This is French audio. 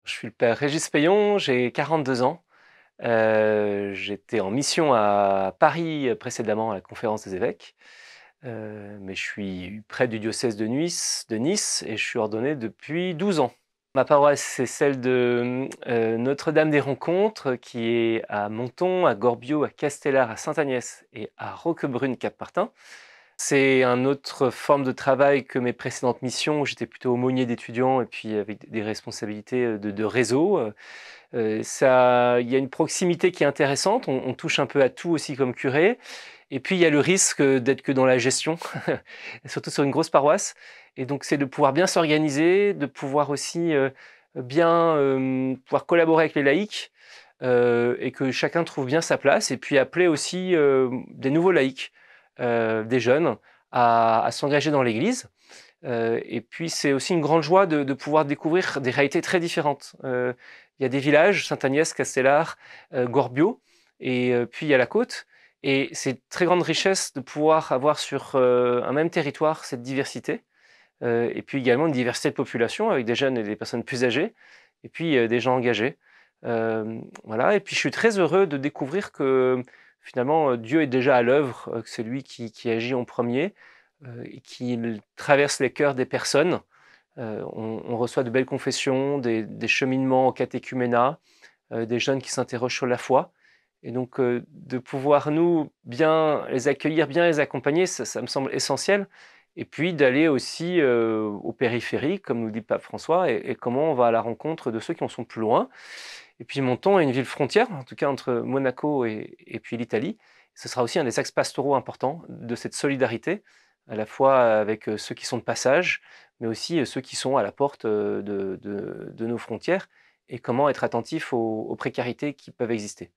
Je suis le père Régis Payon, j'ai 42 ans. J'étais en mission à Paris précédemment à la Conférence des évêques, mais je suis près du diocèse de Nice et je suis ordonné depuis 12 ans. Ma paroisse, c'est celle de Notre-Dame des Rencontres, qui est à Monton, à Gorbio, à Castellar, à Sainte-Agnès et à Roquebrune-Cap-Martin. C'est une autre forme de travail que mes précédentes missions, où j'étais plutôt aumônier d'étudiants et puis avec des responsabilités de réseau. Il y a une proximité qui est intéressante, on touche un peu à tout aussi comme curé. Et puis il y a le risque d'être que dans la gestion, surtout sur une grosse paroisse. Et donc c'est de pouvoir bien s'organiser, de pouvoir aussi bien pouvoir collaborer avec les laïcs et que chacun trouve bien sa place. Et puis appeler aussi des nouveaux laïcs, des jeunes, à s'engager dans l'Église. Et puis c'est aussi une grande joie de pouvoir découvrir des réalités très différentes. Il y a des villages, Sainte-Agnès, Castellar, Gorbio, et puis il y a la côte. Et c'est une très grande richesse de pouvoir avoir sur un même territoire cette diversité. Et puis également une diversité de population avec des jeunes et des personnes plus âgées, et puis des gens engagés. Voilà. Et puis je suis très heureux de découvrir que finalement Dieu est déjà à l'œuvre, que c'est lui qui agit en premier et qui traverse les cœurs des personnes. On reçoit de belles confessions, des cheminements au catéchuménat, des jeunes qui s'interrogent sur la foi. Et donc, de pouvoir nous bien les accueillir, bien les accompagner, ça me semble essentiel. Et puis d'aller aussi aux périphéries, comme nous dit Pape François, et comment on va à la rencontre de ceux qui en sont plus loin. Et puis Menton est une ville frontière, en tout cas entre Monaco et puis l'Italie. Ce sera aussi un des axes pastoraux importants de cette solidarité, à la fois avec ceux qui sont de passage, mais aussi ceux qui sont à la porte de nos frontières, et comment être attentif aux précarités qui peuvent exister.